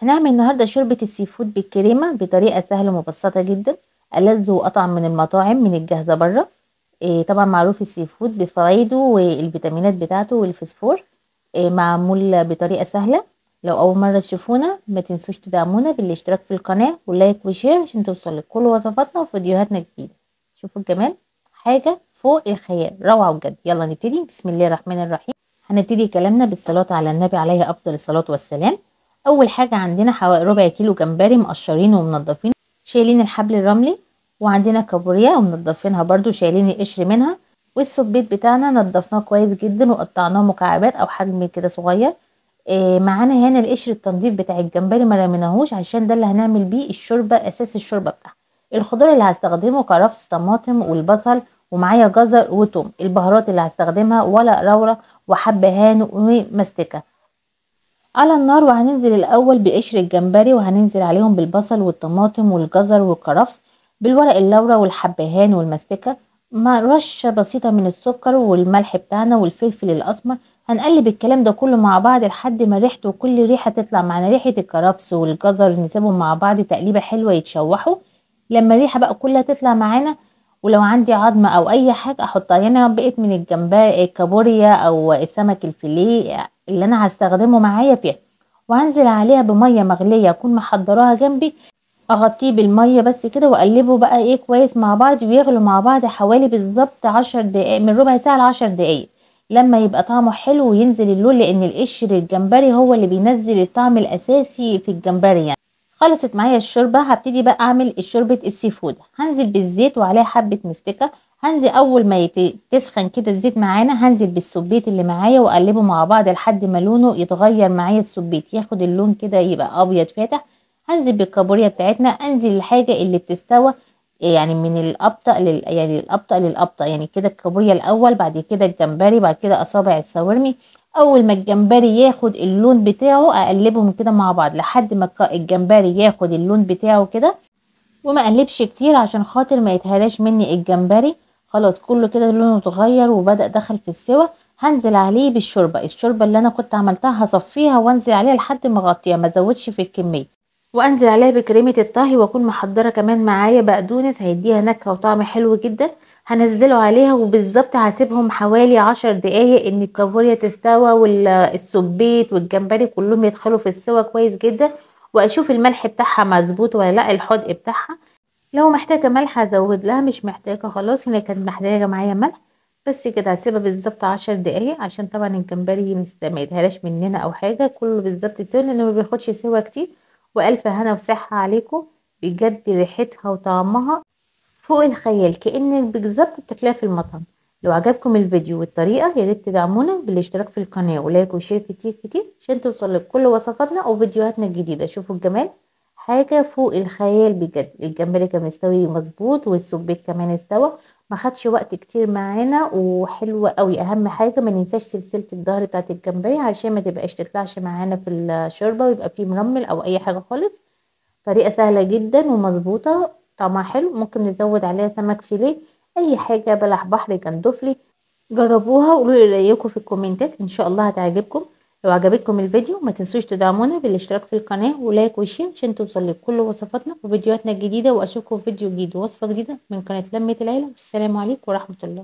هنعمل النهارده شوربة السي فود بالكريمة بطريقة سهلة ومبسطة جدا، ألذ وأطعم من المطاعم من الجاهزة بره. طبعا معروف السي فود بفوائده والفيتامينات بتاعته والفوسفور. معمول بطريقة سهلة. لو أول مرة تشوفونا ما تنسوش تدعمونا بالاشتراك في القناة ولايك وشير عشان توصلك كل وصفاتنا وفيديوهاتنا الجديدة. شوفوا الجمال، حاجة فوق الخيال، روعة بجد. يلا نبتدي. بسم الله الرحمن الرحيم. هنبتدي كلامنا بالصلاة على النبي عليه أفضل الصلاة والسلام. اول حاجه عندنا حوالي ربع كيلو جمبري مقشرين ومنضفين شايلين الحبل الرملي، وعندنا كابوريا ومنضفينها برضو شايلين القشر منها، والسبيت بتاعنا نضفناه كويس جدا وقطعناه مكعبات او حجم كده صغير. معانا هنا القشر التنظيف بتاع الجمبري ما رميناهوش عشان ده اللي هنعمل بيه الشوربه، اساس الشوربه بتاعها. الخضار اللي هستخدمه كرفس طماطم والبصل، ومعايا جزر وتوم. البهارات اللي هستخدمها ورق لورا وحبهان ومستكه على النار. وهننزل الاول بقشر الجمبري وهننزل عليهم بالبصل والطماطم والجزر والكرفس بالورق اللورا والحبهان والمستكه مع رشه بسيطه من السكر والملح بتاعنا والفلفل الاسمر. هنقلب الكلام ده كله مع بعض لحد ما ريحته وكل ريحه تطلع معانا، ريحه الكرفس والجزر نسيبهم مع بعض تقليبه حلوه يتشوحوا. لما الريحه بقى كلها تطلع معانا، ولو عندي عظمه او اي حاجه احطها، يعني انا بقيت من الجمبري الكابوريا او السمك الفيليه اللي انا هستخدمه معايا فيها، وهنزل عليها بميه مغليه اكون محضراها جنبي. اغطيه بالميه بس كده واقلبه بقى كويس مع بعض، ويغلوا مع بعض حوالي بالظبط 10 دقايق، من ربع ساعه ل10 دقايق، لما يبقى طعمه حلو وينزل اللون، لان القشر الجمبري هو اللي بينزل الطعم الاساسي في الجمبري يعني. خلصت معايا الشوربه، هبتدي بقى اعمل شوربه السي فود. هنزل بالزيت وعليها حبه مستكه. هنزل اول ما تسخن كده الزيت معانا، هنزل بالسبيت اللي معايا واقلبه مع بعض لحد ما لونه يتغير معايا، السبيت ياخد اللون كده يبقى ابيض فاتح. هنزل بالكابوريا بتاعتنا، انزل الحاجه اللي بتستوى يعني من الابطأ يعني الابطأ للابطأ، يعني كده الكابوريا الاول، بعد كده الجمبري، بعد كده اصابع الساورمي. اول ما الجمبري ياخد اللون بتاعه اقلبهم كده مع بعض لحد ما الجمبري ياخد اللون بتاعه كده، وما اقلبش كتير عشان خاطر ما يتهراش مني الجمبري. خلاص كله كده لونه اتغير وبدأ دخل في السوا. هنزل عليه بالشوربه، الشوربه اللي انا كنت عملتها هصفيها وانزل عليها لحد ما اغطيها، ما ازودش في الكميه. وانزل عليها بكريمه الطهي، واكون محضره كمان معايا بقدونس هيديها نكهه وطعم حلو جدا. هنزله عليها وبالظبط هسيبهم حوالي 10 دقايق ان الكابوريا تستوى والسبيت والجمبري كلهم يدخلوا في السوا كويس جدا، واشوف الملح بتاعها مظبوط ولا لا، الحدق بتاعها. لو محتاجه ملح هزود لها، مش محتاجه خلاص. هنا كانت محتاجه معايا ملح بس كده. هسيبها بالظبط 10 دقايق عشان طبعا الجمبري ما يتهراش مننا او حاجه، كله بالظبط سوا لانه ما بياخدش سوا كتير. والف هنا وصحه عليكم، بجد ريحتها وطعمها فوق الخيال، كأنك بالظبط بتاكليها في المطعم. لو عجبكم الفيديو والطريقه يا ريت تدعمونا بالاشتراك في القناه ولايك وشير كتير كتير عشان توصلك كل وصفاتنا وفيديوهاتنا الجديده. شوفوا الجمال، حاجه فوق الخيال بجد. الجمبري كان مستوي مظبوط والسبيت كمان استوى، ما خدش وقت كتير معانا وحلوه قوي. اهم حاجه ما ننساش سلسله الظهر بتاعت الجمبري عشان ما تبقاش تطلعش معانا في الشوربه ويبقى فيه مرمل او اي حاجه خالص. طريقه سهله جدا ومظبوطه، طعمها حلو. ممكن نزود عليها سمك فيليه، اي حاجه، بلح بحر، جندوفلي. جربوها وقولوا لي رايكم في الكومنتات، ان شاء الله هتعجبكم. لو عجبتكم الفيديو ما تنسوش تدعمونا بالاشتراك في القناه ولايك وشير عشان توصل كل وصفاتنا وفيديوهاتنا الجديده. واشوفكم في فيديو جديد ووصفه جديده من قناه لمة العيله، والسلام عليكم ورحمه الله.